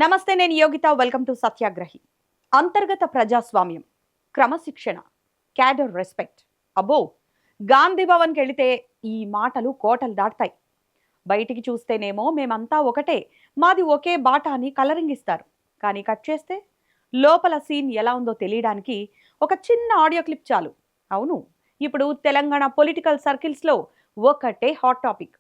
నమస్తే, నేను Yogita. Welcome to సత్యాగ్రహి. అంతర్గత ప్రజాస్వామ్యం, క్రమశిక్షణ, క్యాడర్ రెస్పెక్ట్. అబ్బో, గాంధీ భవన్కి వెళితే ఈ మాటలు కోటలు దాటుతాయి. బయటికి చూస్తేనేమో మేమంతా ఒకటే, మాది ఒకే బాట అని కలరింగిస్తారు. కానీ కట్ చేస్తే లోపల సీన్ ఎలా ఉందో తెలియడానికి ఒక చిన్న ఆడియో క్లిప్ చాలు. అవును, ఇప్పుడు తెలంగాణ పొలిటికల్ సర్కిల్స్లో ఒకటే hot topic.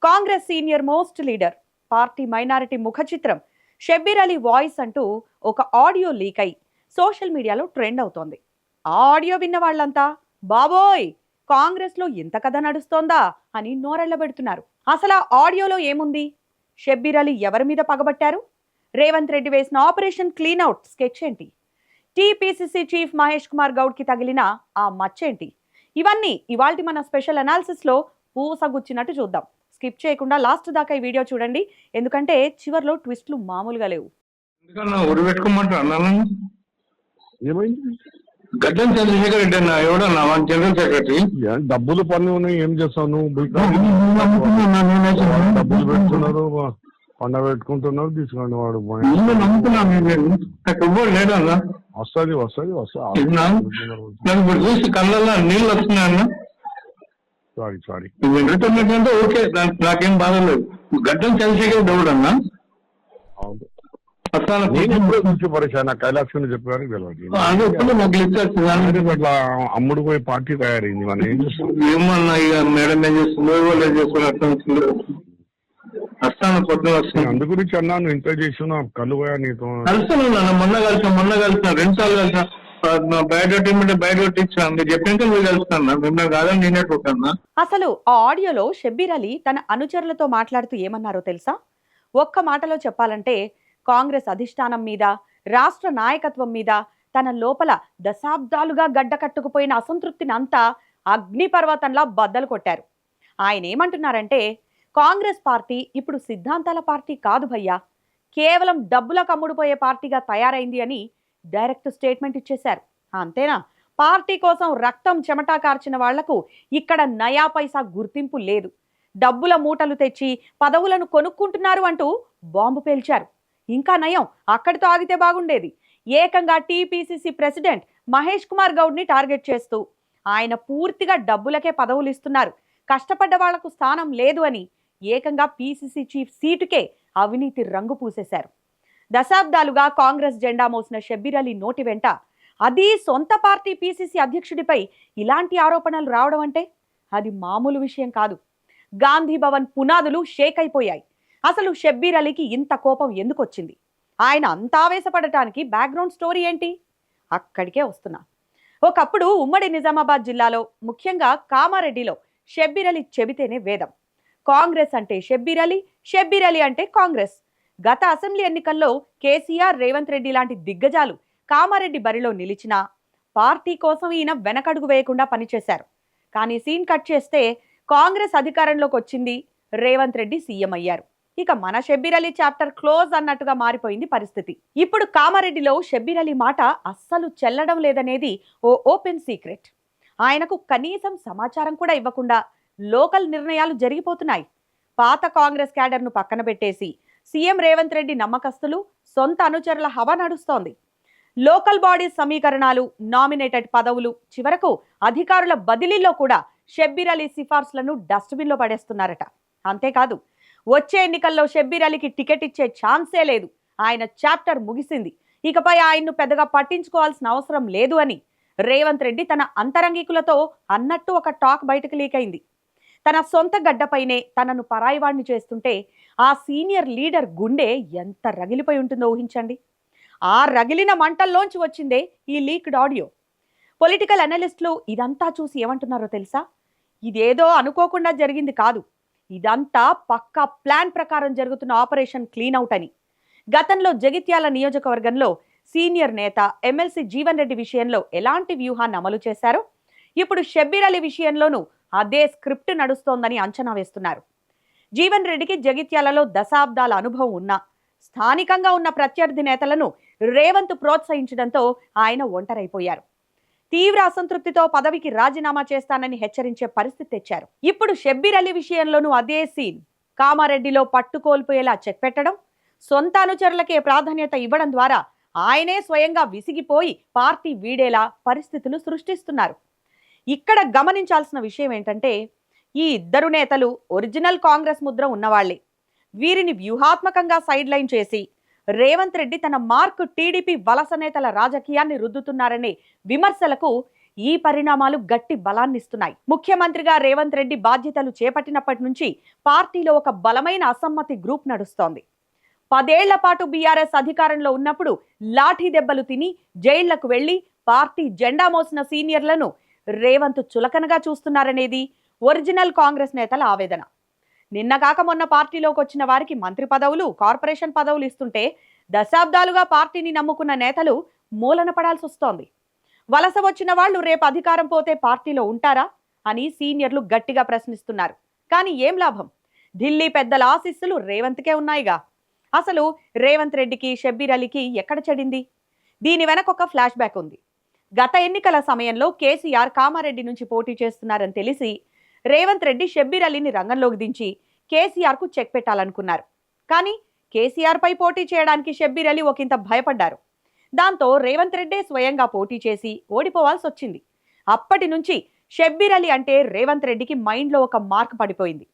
Congress senior most leader, party minority ముఖ చిత్రం షబ్బీర్ అలీ వాయిస్ అంటూ ఒక ఆడియో లీక్ అయి సోషల్ మీడియాలో ట్రెండ్ అవుతోంది. ఆ ఆడియో విన్న వాళ్ళంతా బాబోయ్, కాంగ్రెస్లో ఇంత కథ నడుస్తోందా అని నోరెళ్లబెడుతున్నారు. అసలు ఆ ఆడియోలో ఏముంది? షబ్బీర్ అలీ ఎవరి మీద పగబట్టారు? రేవంత్ రెడ్డి వేసిన ఆపరేషన్ క్లీన్అవుట్ స్కెచ్ ఏంటి? టీపీసీసీ చీఫ్ మహేష్ కుమార్ గౌడ్కి తగిలిన ఆ మచ్చేంటి? ఇవన్నీ ఇవాల్టి మన స్పెషల్ అనాలిసిస్లో పూసగుచ్చినట్టు చూద్దాం. స్కిప్ చేయకుండా లాస్ట్ దాకా ఈ వీడియో చూడండి, ఎందుకంటే చివర్లో ట్విస్ట్లు మామూలుగా లేవు. గడ్డం చంద్రశేఖర్ రెడ్డి అన్న ఎవడన్నా జనరల్ సెక్రటరీ. డబ్బులు పన్ను ఉన్నాయి, ఏం చేస్తావు నువ్వు? డబ్బులు పెడుతున్నారు, పండ పెట్టుకుంటున్నారు, తీసుకోండి. వాడు లేదన్నా, వస్తుంది వస్తుంది వస్తుంది. ఇప్పుడు చూసి కళ్ళల్లో నీళ్ళు వస్తున్నాయన్నా. సారీ సారీ, అంటే ఓకే, నాకేం బాధ లేదు. గడ్డం చంద్రశేఖర్ ఎవడన్నా? కైలాసం చెప్పారు అట్లా అమ్ముడు పోయి పార్టీ తయారైంది. మనం ఏం చేస్తాం? ఏమన్నా ఇక మేడం ఏం చేస్తుందో ఏం చేస్తున్నారు అర్థం అవుతుంది. వస్తాను, పొద్దున వస్తాను. అందు గురించి అన్నాను, ఇంత చేసిన కళ్ళు పోయా నీతో. కలుస్తాను, మొన్న కలిసిన 2 సార్లు కలిసిన. బయోడేట్ ఇచ్చాను, మీరు చెప్పినాక మీరు కలుస్తాను. మిమ్మల్ని కాదని నేనే కొట్టాను. అసలు ఆ ఆడియోలో షబ్బీర్ అలీ తన అనుచరులతో మాట్లాడుతూ ఏమన్నారో తెలుసా? ఒక్క మాటలో చెప్పాలంటే, కాంగ్రెస్ అధిష్టానం మీద, రాష్ట్ర నాయకత్వం మీద తన లోపల దశాబ్దాలుగా గడ్డ కట్టుకుపోయిన అసంతృప్తిని అంతా అగ్నిపర్వతంలా బద్దలు కొట్టారు. ఆయన ఏమంటున్నారంటే, కాంగ్రెస్ పార్టీ ఇప్పుడు సిద్ధాంతాల పార్టీ కాదు భయ్యా, కేవలం డబ్బులకు అమ్ముడుపోయే పార్టీగా తయారైంది అని డైరెక్ట్ స్టేట్మెంట్ ఇచ్చేశారు. అంతేనా? పార్టీ కోసం రక్తం చెమటా కార్చిన వాళ్లకు ఇక్కడ నయా పైసా గుర్తింపు లేదు, డబ్బుల మూటలు తెచ్చి పదవులను కొనుక్కుంటున్నారు అంటూ బాంబు పేల్చారు. ఇంకా నయం, అక్కడితో ఆగితే బాగుండేది. ఏకంగా టీపీసీసీ ప్రెసిడెంట్ మహేష్ కుమార్ గౌడ్ని టార్గెట్ చేస్తూ ఆయన పూర్తిగా డబ్బులకే పదవులు ఇస్తున్నారు, కష్టపడ్డ వాళ్లకు స్థానం లేదు అని ఏకంగా పీసీసీ చీఫ్ సీటుకే అవినీతి రంగు పూసేశారు. దశాబ్దాలుగా కాంగ్రెస్ జెండా మోసిన షబ్బీర్ అలీ నోటి వెంట, అది సొంత పార్టీ పీసీసీ అధ్యక్షుడిపై ఇలాంటి ఆరోపణలు రావడం అంటే అది మామూలు విషయం కాదు. గాంధీ భవన్ పునాదులు షేక్ అయిపోయాయి. అసలు షబ్బీర్ అలీకి ఇంత కోపం ఎందుకు వచ్చింది? ఆయన అంత ఆవేశపడటానికి బ్యాక్గ్రౌండ్ స్టోరీ ఏంటి? అక్కడికే వస్తున్నా. ఒకప్పుడు ఉమ్మడి నిజామాబాద్ జిల్లాలో, ముఖ్యంగా కామారెడ్డిలో షబ్బీర్ అలీ చెబితేనే వేదం. కాంగ్రెస్ అంటే షబ్బీర్ అలీ, షబ్బీర్ అలీ అంటే కాంగ్రెస్. గత అసెంబ్లీ ఎన్నికల్లో కేసీఆర్, రేవంత్ రెడ్డి లాంటి దిగ్గజాలు కామారెడ్డి బరిలో నిలిచినా పార్టీ కోసం ఈయన వెనకడుగు వేయకుండా పనిచేశారు. కానీ సీన్ కట్ చేస్తే కాంగ్రెస్ అధికారంలోకి వచ్చింది, రేవంత్ రెడ్డి సీఎం అయ్యారు. ఇక మన షబ్బీర్ అలీ చాప్టర్ క్లోజ్ అన్నట్టుగా మారిపోయింది పరిస్థితి. ఇప్పుడు కామారెడ్డిలో షబ్బీర్ అలీ మాట అస్సలు చెల్లడం లేదనేది ఓ ఓపెన్ సీక్రెట్. ఆయనకు కనీసం సమాచారం కూడా ఇవ్వకుండా లోకల్ నిర్ణయాలు జరిగిపోతున్నాయి. పాత కాంగ్రెస్ క్యాడర్ను పక్కన పెట్టేసి సీఎం రేవంత్ రెడ్డి నమ్మకస్తులు, సొంత అనుచరుల హవా నడుస్తోంది. లోకల్ బాడీస్ సమీకరణాలు, నామినేటెడ్ పదవులు, చివరకు అధికారుల బదిలీలో కూడా షబ్బీర్ అలీ సిఫార్సులను డస్ట్బిన్లో పడేస్తున్నారట. అంతేకాదు, వచ్చే ఎన్నికల్లో షబ్బీర్ అలీకి టికెట్ ఇచ్చే ఛాన్సే లేదు, ఆయన చాప్టర్ ముగిసింది, ఇకపై ఆయన్ను పెద్దగా పట్టించుకోవాల్సిన అవసరం లేదు అని రేవంత్ రెడ్డి తన అంతరంగికులతో అన్నట్టు ఒక టాక్ బయటకు లీక్ అయింది. తన సొంత గడ్డపైనే తనను పరాయివాణ్ణి చేస్తుంటే ఆ సీనియర్ లీడర్ గుండె ఎంత రగిలిపోయి ఉంటుందో ఊహించండి. ఆ రగిలిన మంటల్లోంచి వచ్చిందే ఈ లీక్డ్ ఆడియో. పొలిటికల్ అనలిస్టులు ఇదంతా చూసి ఏమంటున్నారో తెలుసా? ఇదేదో అనుకోకుండా జరిగింది కాదు, ఇదంతా పక్కా ప్లాన్ ప్రకారం జరుగుతున్న ఆపరేషన్ క్లీన్అవుట్ అని. గతంలో జగిత్యాల నియోజకవర్గంలో సీనియర్ నేత ఎమ్మెల్సీ జీవన్ రెడ్డి విషయంలో ఎలాంటి వ్యూహాన్ని అమలు చేశారో, ఇప్పుడు షబ్బీర్ అలీ విషయంలోనూ అదే స్క్రిప్ట్ నడుస్తోందని అంచనా వేస్తున్నారు. జీవన్ రెడ్డికి జగిత్యాలలో దశాబ్దాల అనుభవం ఉన్నా స్థానికంగా ఉన్న ప్రత్యర్థి నేతలను రేవంత్ ప్రోత్సహించడంతో ఆయన ఒంటరైపోయారు. తీవ్ర అసంతృప్తితో పదవికి రాజీనామా చేస్తానని హెచ్చరించే పరిస్థితి తెచ్చారు. ఇప్పుడు షబ్బీర్ అలీ విషయంలోనూ అదే సీన్. కామారెడ్డిలో పట్టుకోల్పోయేలా చెక్ పెట్టడం, సొంత అనుచరులకే ప్రాధాన్యత ఇవ్వడం ద్వారా ఆయనే స్వయంగా విసిగిపోయి పార్టీ వీడేలా పరిస్థితులు సృష్టిస్తున్నారు. ఇక్కడ గమనించాల్సిన విషయం ఏంటంటే, ఈ ఇద్దరు నేతలు ఒరిజినల్ కాంగ్రెస్ ముద్ర ఉన్నవాళ్లే. వీరిని వ్యూహాత్మకంగా సైడ్ లైన్ చేసి రేవంత్ రెడ్డి తన మార్క్ టీడీపీ వలస నేతల రాజకీయాన్ని రుద్దుతున్నారనే విమర్శలకు ఈ పరిణామాలు గట్టి బలాన్నిస్తున్నాయి. ముఖ్యమంత్రిగా రేవంత్ రెడ్డి బాధ్యతలు చేపట్టినప్పటి నుంచి పార్టీలో ఒక బలమైన అసమ్మతి గ్రూప్ నడుస్తోంది. 10 ఏళ్ల పాటు బీఆర్ఎస్ అధికారంలో ఉన్నప్పుడు లాఠీ దెబ్బలు తిని జైళ్లకు వెళ్లి పార్టీ జెండా మోసిన సీనియర్లను రేవంత్ చులకనగా చూస్తున్నారనేది ఒరిజినల్ కాంగ్రెస్ నేతల ఆవేదన. నిన్న కాక మొన్న పార్టీలోకి వచ్చిన వారికి మంత్రి పదవులు, కార్పొరేషన్ పదవులు ఇస్తుంటే దశాబ్దాలుగా పార్టీని నమ్ముకున్న నేతలు మూలన పడాల్సి వస్తోంది. వలస వచ్చిన వాళ్ళు రేపు అధికారం పోతే పార్టీలో ఉంటారా అని సీనియర్లు గట్టిగా ప్రశ్నిస్తున్నారు. కానీ ఏం లాభం? ఢిల్లీ పెద్దల ఆశీస్సులు రేవంత్కే ఉన్నాయిగా. అసలు రేవంత్ రెడ్డికి, షబ్బీర్ అలీకి ఎక్కడ చెడింది? దీని వెనక ఒక ఫ్లాష్ బ్యాక్ ఉంది. గత ఎన్నికల సమయంలో కేసీఆర్ కామారెడ్డి నుంచి పోటీ చేస్తున్నారని తెలిసి రేవంత్ రెడ్డి షబ్బీర్ అలీని రంగంలోకి దించి కేసీఆర్కు చెక్ పెట్టాలనుకున్నారు. కానీ కేసీఆర్ పై పోటీ చేయడానికి షబ్బీర్ అలీ ఒకంత భయపడ్డారు. దాంతో రేవంత్ రెడ్డే స్వయంగా పోటీ చేసి ఓడిపోవాల్సి వచ్చింది. అప్పటి నుంచి షబ్బీర్ అలీ అంటే రేవంత్ రెడ్డికి మైండ్లో ఒక మార్క్ పడిపోయింది.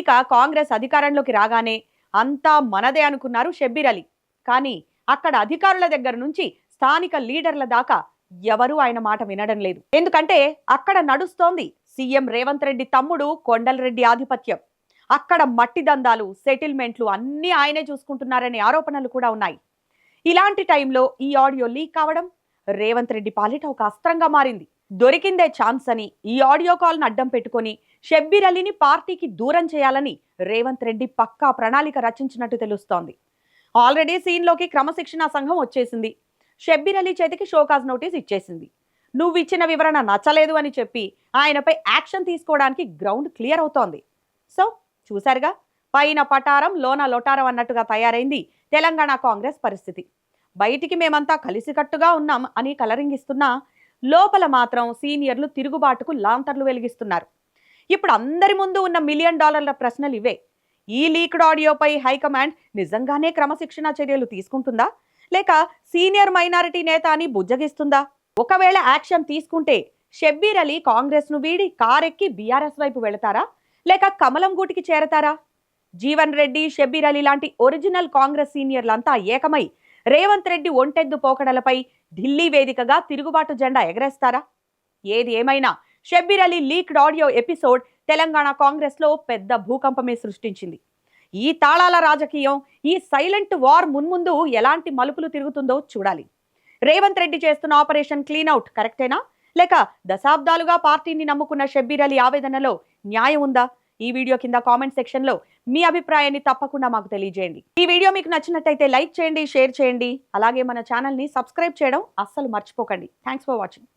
ఇక కాంగ్రెస్ అధికారంలోకి రాగానే అంతా మనదే అనుకున్నారు షబ్బీర్ అలీ. కానీ అక్కడ అధికారుల దగ్గర నుంచి స్థానిక లీడర్ల దాకా ఎవరూ ఆయన మాట వినడం లేదు. ఎందుకంటే అక్కడ నడుస్తోంది సీఎం రేవంత్ రెడ్డి తమ్ముడు కొండలరెడ్డి ఆధిపత్యం. అక్కడ మట్టి దందాలు, సెటిల్మెంట్లు అన్నీ ఆయనే చూసుకుంటున్నారనే ఆరోపణలు కూడా ఉన్నాయి. ఇలాంటి టైంలో ఈ ఆడియో లీక్ కావడం రేవంత్ రెడ్డి పాలిట ఒక అస్త్రంగా మారింది. దొరికిందే ఛాన్స్ అని ఈ ఆడియో కాల్ను అడ్డం పెట్టుకొని షబ్బీర్ అలీని పార్టీకి దూరం చేయాలని రేవంత్ రెడ్డి పక్కా ప్రణాళిక రచించినట్టు తెలుస్తోంది. ఆల్రెడీ సీన్లోకి క్రమశిక్షణా సంఘం వచ్చేసింది. షబ్బీర్ అలీ చేతికి షోకాజ్ నోటీస్ ఇచ్చేసింది. నువ్వు ఇచ్చిన వివరణ నచ్చలేదు అని చెప్పి ఆయనపై యాక్షన్ తీసుకోవడానికి గ్రౌండ్ క్లియర్ అవుతోంది. సో చూశారుగా, పైన పటారం లోన లొటారం అన్నట్టుగా తయారైంది తెలంగాణ కాంగ్రెస్ పరిస్థితి. బయటికి మేమంతా కలిసికట్టుగా ఉన్నాం అని కలరింగ్ ఇస్తున్నా లోపల మాత్రం సీనియర్లు తిరుగుబాటుకు లాంతర్లు వెలిగిస్తున్నారు. ఇప్పుడు అందరి ముందు ఉన్న $1 మిలియన్ ప్రశ్నలు ఇవే. ఈ లీక్డ్ ఆడియోపై హైకమాండ్ నిజంగానే క్రమశిక్షణ చర్యలు తీసుకుంటుందా, లేక సీనియర్ మైనారిటీ నేత అని బుజ్జగిస్తుందా? ఒకవేళ యాక్షన్ తీసుకుంటే షబ్బీర్ అలీ కాంగ్రెస్ ను వీడి కారెక్కి బీఆర్ఎస్ వైపు వెళతారా, లేక కమలం గూటికి చేరతారా? జీవన్ రెడ్డి, షబ్బీర్ అలీ లాంటి ఒరిజినల్ కాంగ్రెస్ సీనియర్లంతా ఏకమై రేవంత్ రెడ్డి ఒంటెద్దు పోకడలపై ఢిల్లీ వేదికగా తిరుగుబాటు జెండా ఎగరేస్తారా? ఏది ఏమైనా Shabbir Ali leaked audio episode Telangana Congress లో పెద్ద భూకంపమే సృష్టించింది. ఈ తాళాల రాజకీయం, ఈ సైలెంట్ వార్ మున్ముందు ఎలాంటి మలుపులు తిరుగుతుందో చూడాలి. రేవంత్ రెడ్డి చేస్తున్న ఆపరేషన్ క్లీన్అవుట్ కరెక్టేనా, లేక దశాబ్దాలుగా పార్టీని నమ్ముకున్న షబ్బీర్ అలీ ఆవేదనలో న్యాయం ఉందా? ఈ వీడియో కింద కామెంట్ సెక్షన్ లో మీ అభిప్రాయాన్ని తప్పకుండా మాకు తెలియజేయండి. ఈ వీడియో మీకు నచ్చినట్టయితే లైక్ చేయండి, షేర్ చేయండి. అలాగే మన ఛానల్ ని సబ్స్క్రైబ్ చేయడం అస్సలు మర్చిపోకండి. Thanks for watching.